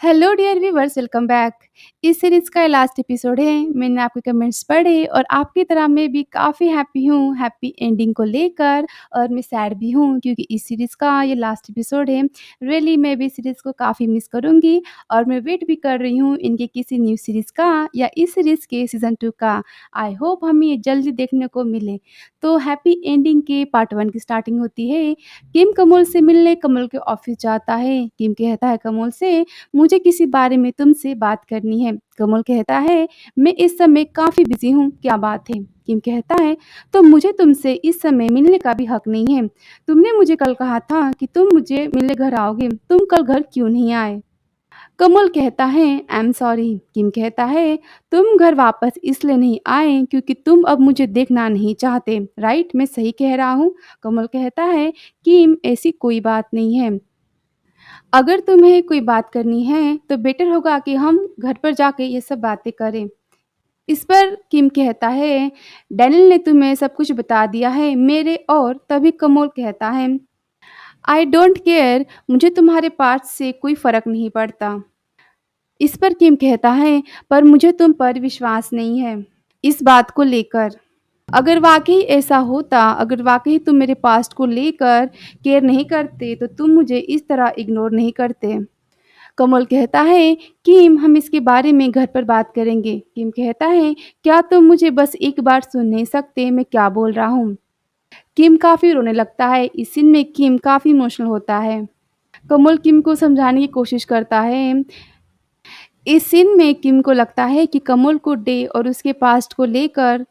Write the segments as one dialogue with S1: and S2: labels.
S1: Hello dear viewers, welcome back. इस series का ये लास्ट एपिसोड है। मैंने आपके कमेंट्स पढ़े और आपकी तरह मैं भी काफ़ी हैप्पी हूँ, हैप्पी एंडिंग को लेकर। और मैं सैड भी हूँ क्योंकि इस सीरीज़ का ये लास्ट एपिसोड है। रियली मैं भी सीरीज़ को काफ़ी मिस करूँगी और मैं वेट भी कर रही हूँ इनके किसी न्यू सीरीज़ का या इस सीरीज़ के सीज़न 2 का। आई होप हमें ये जल्दी देखने को मिले। तो हैप्पी एंडिंग के पार्ट 1 की स्टार्टिंग होती है। किम कमल से मिलने कमल के ऑफिस जाता है। किम कहता है कमल से, मुझे किसी बारे में तुमसे बात करनी है। कमल कहता है, मैं इस समय काफ़ी बिज़ी हूँ, क्या बात है? किम कहता है, तो मुझे तुमसे इस समय मिलने का भी हक नहीं है। तुमने मुझे कल कहा था कि तुम मुझे मिलने घर आओगे, तुम कल घर क्यों नहीं आए? कमल कहता है, आई एम सॉरी। किम कहता है, तुम घर वापस इसलिए नहीं आए क्योंकि तुम अब मुझे देखना नहीं चाहते, राइट? मैं सही कह रहा हूँ? कमल कहता है, किम ऐसी कोई बात नहीं है। अगर तुम्हें कोई बात करनी है तो बेटर होगा कि हम घर पर जाके ये सब बातें करें। इस पर किम कहता है, डैनियल ने तुम्हें सब कुछ बता दिया है मेरे। और तभी कमल कहता है, आई डोंट केयर, मुझे तुम्हारे पास से कोई फ़र्क नहीं पड़ता। इस पर किम कहता है, पर मुझे तुम पर विश्वास नहीं है इस बात को लेकर। अगर वाक़ई ऐसा होता, अगर वाक़ई तुम मेरे पास्ट को लेकर केयर नहीं करते तो तुम मुझे इस तरह इग्नोर नहीं करते। कमल कहता है, किम हम इसके बारे में घर पर बात करेंगे। किम कहता है, क्या तुम मुझे बस एक बार सुन नहीं सकते मैं क्या बोल रहा हूँ? किम काफ़ी रोने लगता है। इस सीन में किम काफ़ी इमोशनल होता है। कमल किम को समझाने की कोशिश करता है। इस सीन में किम को लगता है कि कमल को डे और उसके पास्ट को लेकर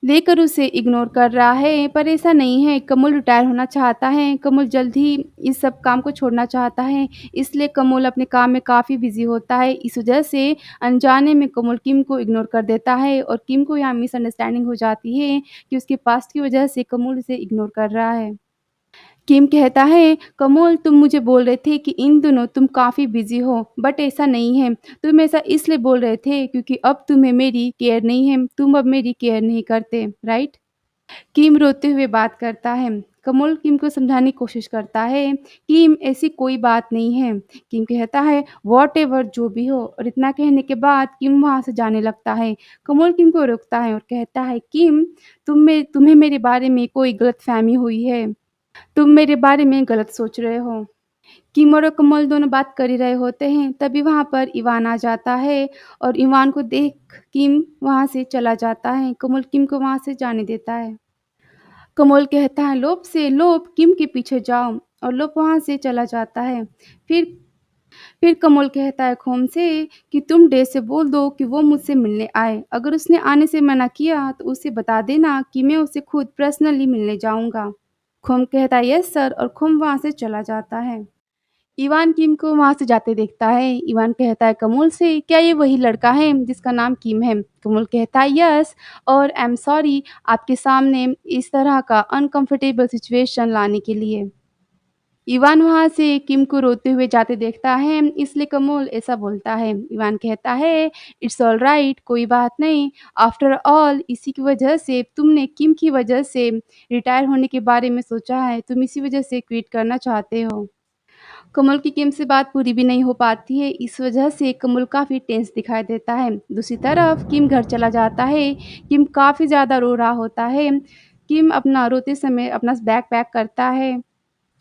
S1: लेकर उसे इग्नोर कर रहा है, पर ऐसा नहीं है। कमल रिटायर होना चाहता है, कमल जल्द ही इस सब काम को छोड़ना चाहता है, इसलिए कमल अपने काम में काफ़ी बिज़ी होता है। इस वजह से अनजाने में कमल किम को इग्नोर कर देता है और किम को यहाँ मिसअंडरस्टैंडिंग हो जाती है कि उसके पास्ट की वजह से कमल उसे इग्नोर कर रहा है। किम कहता है, कमल तुम मुझे बोल रहे थे कि इन दिनों तुम काफ़ी बिज़ी हो, बट ऐसा नहीं है। तुम ऐसा इसलिए बोल रहे थे क्योंकि अब तुम्हें मेरी केयर नहीं है, तुम अब मेरी केयर नहीं करते, राइट? किम रोते हुए बात करता है। कमल किम को समझाने की कोशिश करता है, किम ऐसी कोई बात नहीं है। किम कहता है, व्हाटएवर जो भी हो। और इतना कहने के बाद किम वहाँ से जाने लगता है। कमल किम को रोकता है और कहता है, किम तुम्हें मेरे बारे में कोई गलतफ़हमी हुई है। तुम मेरे बारे में गलत सोच रहे हो। किम और कमल दोनों बात कर ही रहे होते हैं, तभी वहाँ पर इवान आ जाता है और इवान को देख किम वहाँ से चला जाता है। कमल किम को वहाँ से जाने देता है। कमल कहता है, लोभ से लोभ किम के पीछे जाओ। और लोभ वहाँ से चला जाता है। फिर फिर कमल कहता है खोम से कि तुम डे से बोल दो कि वो मुझसे मिलने आए। अगर उसने आने से मना किया तो उसे बता देना कि मैं उसे खुद पर्सनली मिलने जाऊँगा। खोम कहता है यस सर और खोम वहाँ से चला जाता है। इवान किम को वहाँ से जाते देखता है। इवान कहता है कमल से, क्या ये वही लड़का है जिसका नाम किम है? कमल कहता है यस और आई एम सॉरी आपके सामने इस तरह का अनकंफर्टेबल सिचुएशन लाने के लिए। इवान वहाँ से किम को रोते हुए जाते देखता है, इसलिए कमल ऐसा बोलता है। इवान कहता है, इट्स ऑलराइट, कोई बात नहीं। आफ्टर ऑल इसी की वजह से तुमने किम की वजह से रिटायर होने के बारे में सोचा है। तुम इसी वजह से क्विट करना चाहते हो। कमल की किम से बात पूरी भी नहीं हो पाती है। इस वजह से कमल काफ़ी टेंस दिखाई देता है। दूसरी तरफ किम घर चला जाता है। किम काफ़ी ज़्यादा रो रहा होता है। किम अपना रोते समय अपना बैग पैक करता है।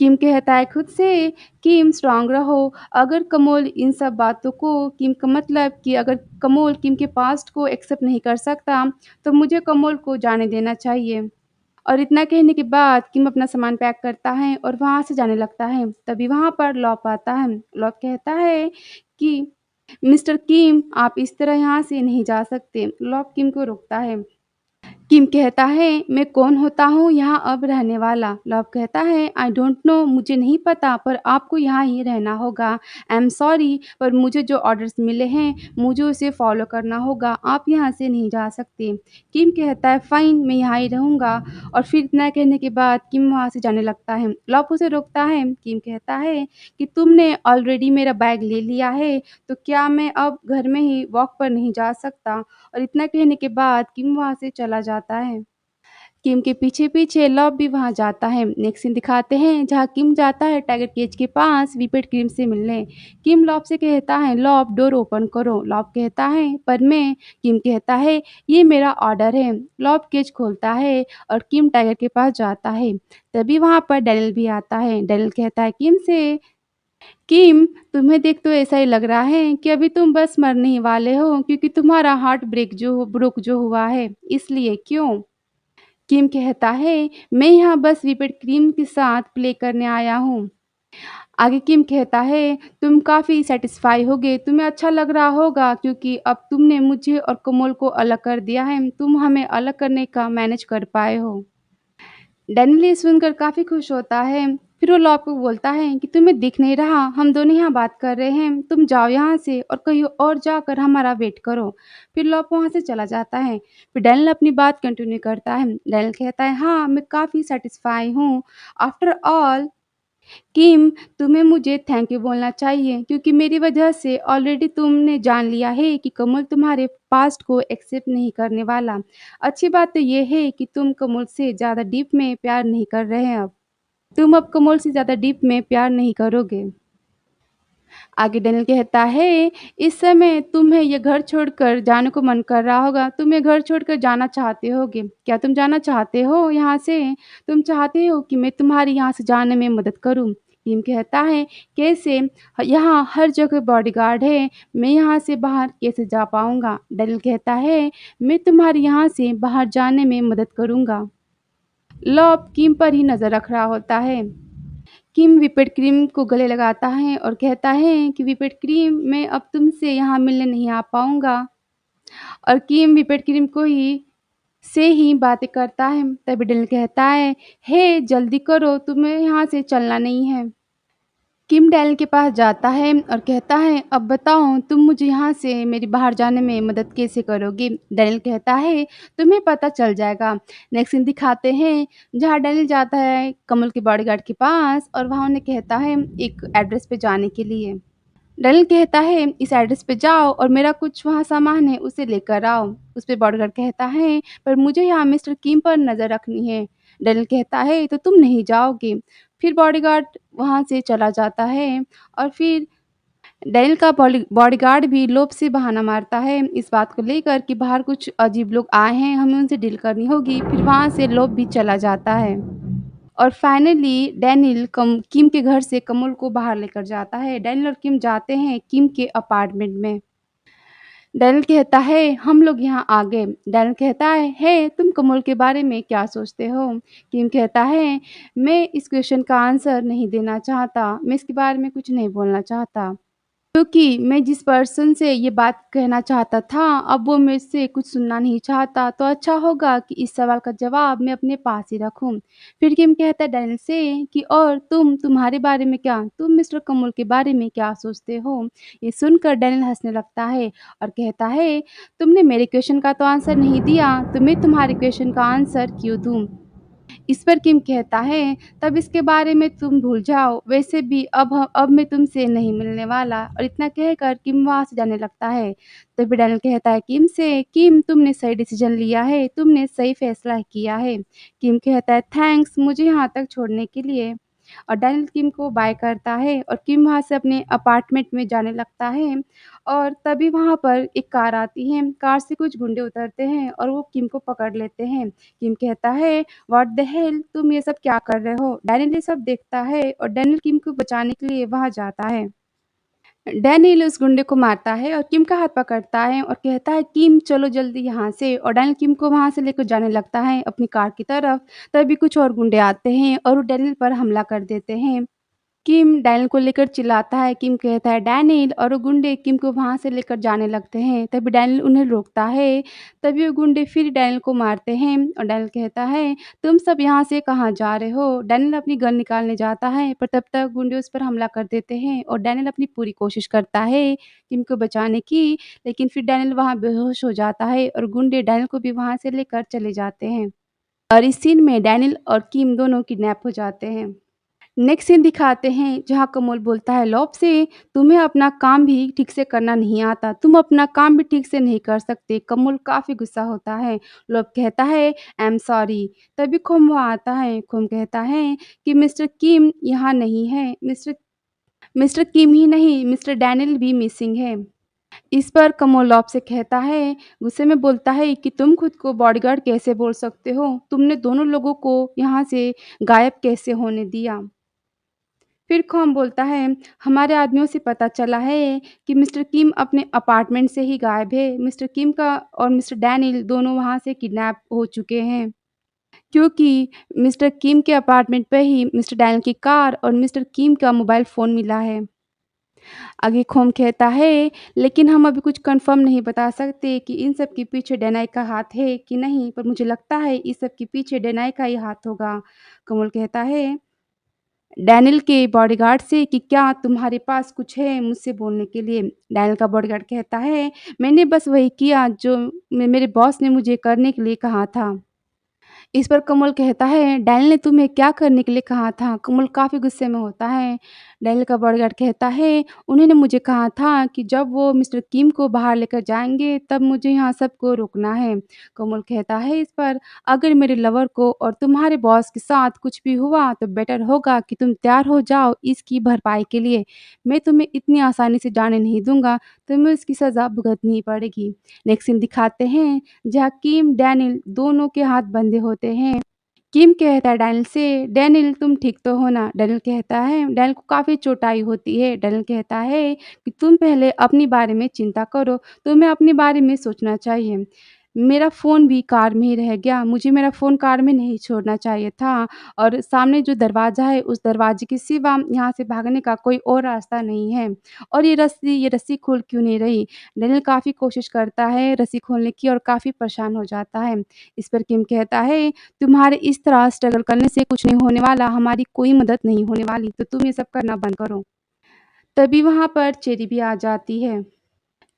S1: किम कहता है खुद से, किम स्ट्रांग रहो। अगर कमल इन सब बातों को किम का मतलब कि अगर कमल किम के पास्ट को एक्सेप्ट नहीं कर सकता तो मुझे कमल को जाने देना चाहिए। और इतना कहने के बाद किम अपना सामान पैक करता है और वहाँ से जाने लगता है। तभी वहाँ पर लॉप आता है। लॉप कहता है कि मिस्टर किम आप इस तरह यहाँ से नहीं जा सकते। लॉप किम को रोकता है। किम कहता है, मैं कौन होता हूँ यहाँ अब रहने वाला? लव कहता है, आई डोंट नो, मुझे नहीं पता, पर आपको यहाँ ही रहना होगा। आई एम सॉरी, पर मुझे जो ऑर्डर्स मिले हैं मुझे उसे फॉलो करना होगा। आप यहाँ से नहीं जा सकते। किम कहता है, फाइन, मैं यहाँ ही रहूँगा। और फिर इतना कहने के बाद किम वहाँ से जाने लगता है। लव उसे रोकता है। किम कहता है कि तुमने ऑलरेडी मेरा बैग ले लिया है, तो क्या मैं अब घर में ही वॉक पर नहीं जा सकता? और इतना कहने के बाद किम वहाँ से चला जाता है। किम के पीछे-पीछे लव भी वहाँ जाता है। नेक्स्ट सीन दिखाते हैं जहाँ किम जाता है टाइगर केज के पास व्हिप्ड क्रीम से मिलने। किम लव से कहता है लव डोर ओपन करो। लव कहता है पर मैं। किम कहता है ये मेरा ऑर्डर है। लव केज खोलता है और किम टाइगर के पास जाता है। तभी वहाँ पर डैनियल भी आता है। डैनियल कहता है किम से किम तुम्हें देख तो ऐसा ही लग रहा है कि अभी तुम बस मरने ही वाले हो क्योंकि तुम्हारा हार्ट ब्रेक जो हुआ है इसलिए क्यों? किम कहता है मैं यहाँ बस व्हिप्ड क्रीम के साथ प्ले करने आया हूँ। आगे किम कहता है तुम काफ़ी सैटिस्फाई होगे, तुम्हें अच्छा लग रहा होगा क्योंकि अब तुमने मुझे और कोमल को अलग कर दिया है, तुम हमें अलग करने का मैनेज कर पाए हो। डैनियल ये सुनकर काफ़ी खुश होता है। फिर वो लॉ को बोलता है कि तुम्हें दिख नहीं रहा, हम दोनों यहाँ बात कर रहे हैं, तुम जाओ यहाँ से और कहीं और जाकर हमारा वेट करो। फिर लॉ वहाँ से चला जाता है। फिर डैनियल अपनी बात कंटिन्यू करता है। डैनियल कहता है हाँ, मैं काफ़ी सैटिस्फाई हूँ। आफ्टर ऑल किम, तुम्हें मुझे थैंक यू बोलना चाहिए क्योंकि मेरी वजह से ऑलरेडी तुमने जान लिया है कि कमल तुम्हारे पास्ट को एक्सेप्ट नहीं करने वाला। अच्छी बात तो ये है कि तुम कमल से ज़्यादा डीप में प्यार नहीं कर रहे हैं अब। तुम अब कमल से ज़्यादा डीप में प्यार नहीं करोगे। आगे डैनियल कहता है, इस समय तुम्हें ये घर छोड़कर जाने को मन कर रहा होगा। तुम ये घर छोड़कर जाना चाहते होगे। क्या तुम जाना चाहते हो यहाँ से? तुम चाहते हो कि मैं तुम्हारी यहाँ से जाने में मदद करूँ? टिम कहता है, कैसे? यहाँ हर जगह बॉडीगार्ड है। मैं यहाँ से बाहर कैसे जा पाऊँगा? डैनियल कहता है, मैं तुम्हारी यहाँ से बाहर जाने में मदद करूँगा। लव किम पर ही नज़र रख रहा होता है। किम व्हिप्ड क्रीम को गले लगाता है और कहता है कि व्हिप्ड क्रीम मैं अब तुमसे यहाँ मिलने नहीं आ पाऊँगा और किम व्हिप्ड क्रीम को ही से ही बातें करता है। तभी डेनियल कहता है, हे जल्दी करो तुम्हें यहाँ से चलना नहीं है। किम डेनियल के पास जाता है और कहता है अब बताओ तुम मुझे यहाँ से मेरी बाहर जाने में मदद कैसे करोगे? डेनियल कहता है तुम्हें पता चल जाएगा। नेक्स्ट सीन दिखाते हैं जहाँ डेनियल जाता है कमल के बॉडीगार्ड के पास और वहाँ उन्हें कहता है एक एड्रेस पे जाने के लिए। डेनियल कहता है इस एड्रेस पे जाओ और मेरा कुछ वहाँ सामान है उसे लेकर आओ। उस पे बॉडीगार्ड कहता है पर मुझे यहाँ मिस्टर किम पर नज़र रखनी है। डेनियल कहता है तो तुम नहीं जाओगे। फिर बॉडीगार्ड वहाँ से चला जाता है और फिर डेनियल का बॉडीगार्ड भी लोभ से बहाना मारता है इस बात को लेकर कि बाहर कुछ अजीब लोग आए हैं, हमें उनसे डील करनी होगी। फिर वहाँ से लोभ भी चला जाता है। और फाइनली डैनियल किम के घर से कमल को बाहर लेकर जाता है। डैनियल और किम जाते हैं किम के अपार्टमेंट में। डैनियल कहता है हम लोग यहाँ आ गए। डैनियल कहता है हे तुम कमल के बारे में क्या सोचते हो? किम कहता है मैं इस क्वेश्चन का आंसर नहीं देना चाहता, मैं इसके बारे में कुछ नहीं बोलना चाहता। क्योंकि मैं जिस पर्सन से ये बात कहना चाहता था, अब वो मुझसे कुछ सुनना नहीं चाहता, तो अच्छा होगा कि इस सवाल का जवाब मैं अपने पास ही रखूँ। फिर किम कहता है डैनियल से कि और तुम्हारे बारे में क्या? तुम मिस्टर कमल के बारे में क्या सोचते हो? ये सुनकर डैनियल हँसने लगता है और कहता है, तुमने मेरे क्वेश्चन का तो आंसर नहीं दिया, तो मैं तुम्हारे क्वेश्चन का आंसर क्यों दूँ? इस पर किम कहता है तब इसके बारे में तुम भूल जाओ, वैसे भी अब मैं तुमसे नहीं मिलने वाला और इतना कहकर किम वहाँ से जाने लगता है। तभी डैनियल कहता है किम से किम तुमने सही डिसीजन लिया है, तुमने सही फैसला किया है। किम कहता है थैंक्स मुझे यहाँ तक छोड़ने के लिए और डैनियल किम को बाय करता है और किम वहाँ से अपने अपार्टमेंट में जाने लगता है और तभी वहाँ पर एक कार आती है। कार से कुछ गुंडे उतरते हैं और वो किम को पकड़ लेते हैं। किम कहता है व्हाट द हेल तुम ये सब क्या कर रहे हो? डैनियल ये सब देखता है और डैनियल किम को बचाने के लिए वहाँ जाता है। डैनियल उस गुंडे को मारता है और किम का हाथ पकड़ता है और कहता है किम चलो जल्दी यहाँ से और डैनियल किम को वहाँ से लेकर जाने लगता है अपनी कार की तरफ। तभी कुछ और गुंडे आते हैं और वो डैनियल पर हमला कर देते हैं। किम डैनियल को लेकर चिल्लाता है, किम कहता है डैनियल और वो गुंडे किम को वहाँ से लेकर जाने लगते हैं। तभी डैनियल उन्हें रोकता है। तभी वो गुंडे फिर डैनियल को मारते हैं और डैनियल कहता है तुम सब यहाँ से कहाँ जा रहे हो? डैनियल अपनी गन निकालने जाता है पर तब तक गुंडे उस पर हमला कर देते हैं और डैनियल अपनी पूरी कोशिश करता है किम को बचाने की, लेकिन फिर डैनियल वहाँ बेहोश हो जाता है और गुंडे डैनियल को भी वहाँ से लेकर चले जाते हैं। और इस सीन में डैनियल और किम दोनों किडनैप हो जाते हैं। नेक्स्ट सीन दिखाते हैं जहाँ कमल बोलता है लॉब से, तुम्हें अपना काम भी ठीक से करना नहीं आता, तुम अपना काम भी ठीक से नहीं कर सकते। कमल काफ़ी गुस्सा होता है। लॉब कहता है आई एम सॉरी। तभी खुम वहाँ आता है। खुम कहता है कि मिस्टर किम यहाँ नहीं है। मिस्टर मिस्टर किम ही नहीं, मिस्टर डैनियल भी मिसिंग है। इस पर कमल लॉब से कहता है, गुस्से में बोलता है कि तुम खुद को बॉडीगार्ड कैसे बोल सकते हो? तुमने दोनों लोगों को यहाँ से गायब कैसे होने दिया? फिर कॉम बोलता है, हमारे आदमियों से पता चला है कि मिस्टर किम अपने अपार्टमेंट से ही गायब है। मिस्टर किम का और मिस्टर डैनियल दोनों वहाँ से किडनैप हो चुके हैं, क्योंकि मिस्टर किम के अपार्टमेंट पे ही मिस्टर डैनियल की कार और मिस्टर किम का मोबाइल फ़ोन मिला है। आगे खोम कहता है, लेकिन हम अभी कुछ कंफर्म नहीं बता सकते कि इन सब के पीछे डेनाई का हाथ है कि नहीं, पर मुझे लगता है इस सब के पीछे डेनाई का ही हाथ होगा। कमल कहता है डैनियल के बॉडीगार्ड से कि क्या तुम्हारे पास कुछ है मुझसे बोलने के लिए? डैनियल का बॉडीगार्ड कहता है, मैंने बस वही किया जो मेरे बॉस ने मुझे करने के लिए कहा था। इस पर कमल कहता है, डैनियल ने तुम्हें क्या करने के लिए कहा था? कमल काफ़ी गुस्से में होता है। डैनियल का बॉडीगार्ड कहता है, उन्होंने मुझे कहा था कि जब वो मिस्टर किम को बाहर लेकर जाएँगे, तब मुझे यहाँ सबको रुकना है। कमल कहता है इस पर, अगर मेरे लवर को और तुम्हारे बॉस के साथ कुछ भी हुआ, तो बेटर होगा कि तुम तैयार हो जाओ इसकी भरपाई के लिए। मैं तुम्हें इतनी आसानी से जाने नहीं दूँगा, तुम्हें इसकी सज़ा भुगतनी पड़ेगी। नेक्स्ट सीन दिखाते हैं जहाँ किम, डैनियल दोनों के हाथ बंधे होते हैं। किम कहता है डैनियल से, "डैनियल तुम ठीक तो हो ना?" डैनियल कहता है डैनियल को काफ़ी चोट आई होती है। डैनियल कहता है कि तुम पहले अपने बारे में चिंता करो, तुम्हें अपने बारे में सोचना चाहिए। मेरा फ़ोन भी कार में ही रह गया, मुझे मेरा फ़ोन कार में नहीं छोड़ना चाहिए था और सामने जो दरवाज़ा है उस दरवाजे के सिवा यहाँ से भागने का कोई और रास्ता नहीं है और ये रस्सी खुल क्यों नहीं रही? डैनियल काफ़ी कोशिश करता है रस्सी खोलने की और काफ़ी परेशान हो जाता है। इस पर किम कहता है तुम्हारे इस तरह स्ट्रगल करने से कुछ नहीं होने वाला, हमारी कोई मदद नहीं होने वाली, तो तुम ये सब करना बंद करो। तभी वहाँ पर चेरी भी आ जाती है।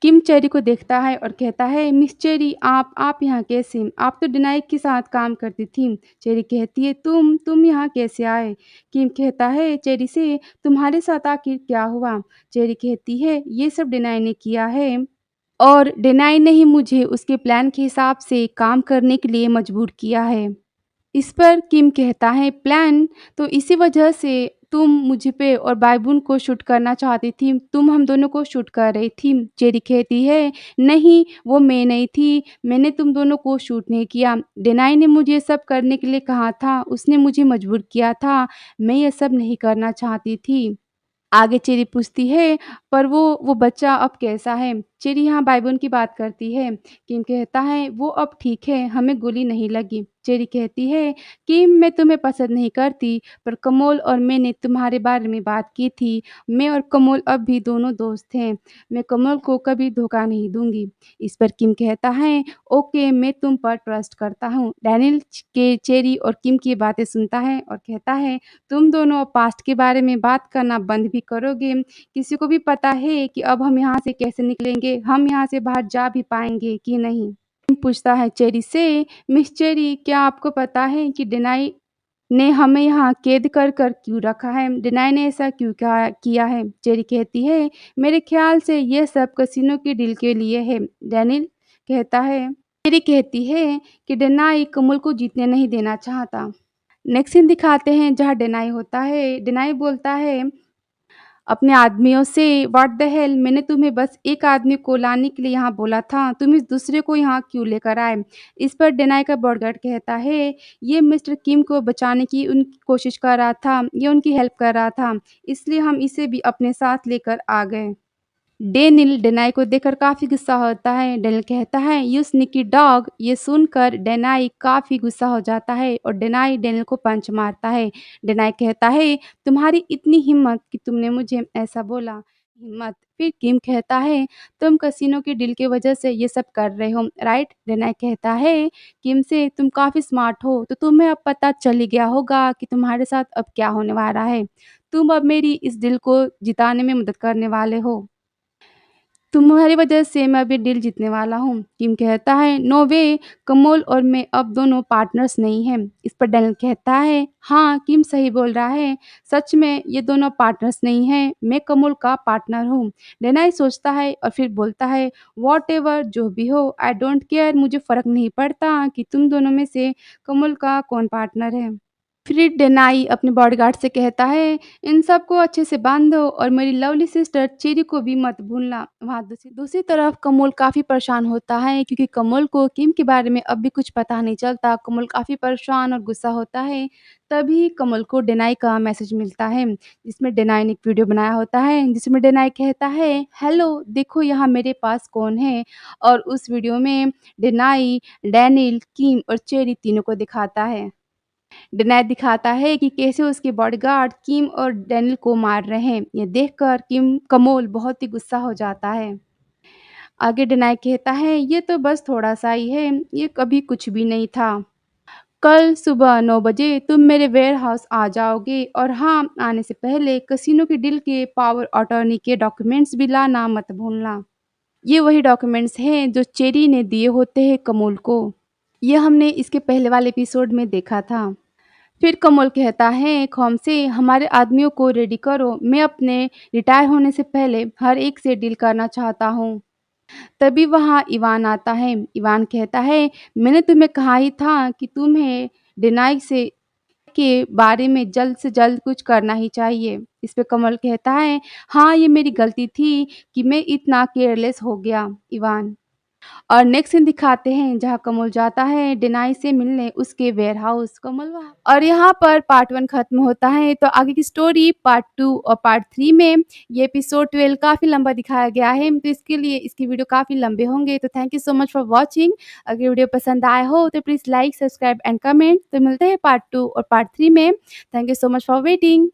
S1: किम चेरी को देखता है और कहता है, मिस चेरी आप यहाँ कैसे? आप तो डिनाई के साथ काम करती थीं। चेरी कहती है, तुम यहाँ कैसे आए? किम कहता है चेरी से, तुम्हारे साथ आखिर क्या हुआ? चेरी कहती है, ये सब डिनाई ने किया है और डिनाई ने ही मुझे उसके प्लान के हिसाब से काम करने के लिए मजबूर किया है। इस पर किम कहता है प्लान तो इसी वजह से तुम मुझ पे और बायबुन को शूट करना चाहती थी, तुम हम दोनों को शूट कर रही थी। जेरी कहती है नहीं वो मैं नहीं थी, मैंने तुम दोनों को शूट नहीं किया। डेनाई ने मुझे सब करने के लिए कहा था, उसने मुझे मजबूर किया था, मैं ये सब नहीं करना चाहती थी। आगे चेरी पूछती है, पर वो बच्चा अब कैसा है? चेरी यहाँ बाइबुन की बात करती है। किम कहता है, वो अब ठीक है, हमें गोली नहीं लगी। चेरी कहती है, किम मैं तुम्हें पसंद नहीं करती, पर कमोल और मैंने तुम्हारे बारे में बात की थी। मैं और कमोल अब भी दोनों दोस्त हैं। मैं कमोल को कभी धोखा नहीं दूँगी। इस पर किम कहता है, ओके मैं तुम पर ट्रस्ट करता हूँ। डैनियल के चेरी और किम की बातें सुनता है और कहता है, तुम दोनों अब पास्ट के बारे में बात करना बंद भी करोगे? किसी को भी पता है कि अब हम यहाँ से कैसे निकलेंगे? हम यहाँ से बाहर जा भी पाएँगे कि नहीं? पूछता है चेरी से, मिस चेरी क्या आपको पता है कि डेनाई ने हमें यहाँ कैद कर कर क्यों रखा है? डेनाई ने ऐसा क्यों किया है? चेरी कहती है, मेरे ख्याल से ये सब कसिनो की डील के लिए है। डैनियल कहता है चेरी कहती है कि डेनाई कमल को जीतने नहीं देना चाहता। नेक्स्ट सीन दिखाते हैं जहाँ डेनाई होता है। डेनाई बोलता है अपने आदमियों से व्हाट द हेल मैंने तुम्हें बस एक आदमी को लाने के लिए यहाँ बोला था, तुम इस दूसरे को यहाँ क्यों लेकर आए? इस पर डेनाई का बॉडीगार्ड कहता है, ये मिस्टर किम को बचाने की उनकी कोशिश कर रहा था, ये उनकी हेल्प कर रहा था, इसलिए हम इसे भी अपने साथ लेकर आ गए। डेनियल डेनाई को देखकर काफ़ी गुस्सा होता है। डेनियल कहता है यू स्नीकी डॉग। ये सुनकर डेनाई काफ़ी गुस्सा हो जाता है और डेनाई डेनियल को पंच मारता है। डेनाई कहता है तुम्हारी इतनी हिम्मत कि तुमने मुझे ऐसा बोला। हिम्मत। फिर किम कहता है तुम कसिनो की डील की वजह से ये सब कर रहे हो राइट? डेनाई कहता है किम से तुम काफ़ी स्मार्ट हो तो तुम्हें अब पता चल ही गया होगा कि तुम्हारे साथ अब क्या होने वाला है। तुम अब मेरी इस डील को जिताने में मदद करने वाले हो। तुम्हारी वजह से मैं अभी डील जीतने वाला हूँ। किम कहता है, नो वे, कमोल और मैं अब दोनों पार्टनर्स नहीं हैं। इस पर डैनियल कहता है, हाँ, किम सही बोल रहा है। सच में ये दोनों पार्टनर्स नहीं हैं, मैं कमोल का पार्टनर हूँ। डेनाई सोचता है और फिर बोलता है, व्हाटएवर जो भी हो, आई डोंट केयर, मुझे फ़र्क नहीं पड़ता कि तुम दोनों में से कमोल का कौन पार्टनर है। फिर डेनाई अपने बॉडीगार्ड से कहता है, इन सबको अच्छे से बांध दो और मेरी लवली सिस्टर चेरी को भी मत भूलना। वहाँ दूसरी दूसरी तरफ कमोल काफ़ी परेशान होता है क्योंकि कमोल को किम के बारे में अब भी कुछ पता नहीं चलता। कमोल काफ़ी परेशान और गुस्सा होता है। तभी कमोल को डेनाई का मैसेज मिलता है जिसमें डेनाई ने एक वीडियो बनाया होता है जिसमें डेनाई कहता है, हेलो देखो यहाँ मेरे पास कौन है। और उस वीडियो में डेनाई, डैनियल, किम और चेरी तीनों को दिखाता है। डिनाय दिखाता है कि कैसे उसके बॉडीगार्ड किम और डैनियल को मार रहे हैं। ये देखकर किम कमोल बहुत ही गुस्सा हो जाता है। आगे डिनाय कहता है, ये तो बस थोड़ा-सा ही है, ये कभी कुछ भी नहीं था। कल सुबह 9 बजे तुम मेरे वेयरहाउस आ जाओगे और हाँ, आने से पहले कसिनो के डील के पावर अटॉर्नी के डॉक्यूमेंट्स भी लाना मत भूलना। ये वही डॉक्यूमेंट्स हैं जो चेरी ने दिए होते हैं कमोल को। ये हमने इसके पहले वाले एपिसोड में देखा था। फिर कमल कहता है खौम से, हमारे आदमियों को रेडी करो, मैं अपने रिटायर होने से पहले हर एक से डील करना चाहता हूँ। तभी वहाँ इवान आता है। इवान कहता है, मैंने तुम्हें कहा ही था कि तुम्हें डिनाई से के बारे में जल्द से जल्द कुछ करना ही चाहिए। इस पे कमल कहता है, हाँ, ये मेरी गलती थी कि मैं इतना केयरलेस हो गया। इवान और नेक्स्ट सीन दिखाते हैं जहाँ कमल जाता है डेनाई से मिलने उसके वेयरहाउस। कमल वहाँ और यहाँ पर पार्ट 1 खत्म होता है। तो आगे की स्टोरी पार्ट 2 और पार्ट 3 में ये एपिसोड 12 काफ़ी लंबा दिखाया गया है, तो इसके लिए इसकी वीडियो काफ़ी लंबे होंगे। तो thank you so much for watching. अगर वीडियो पसंद आया हो तो please like, subscribe and comment. तो मिलते हैं पार्ट 2 और पार्ट 3 में। Thank you so much for waiting.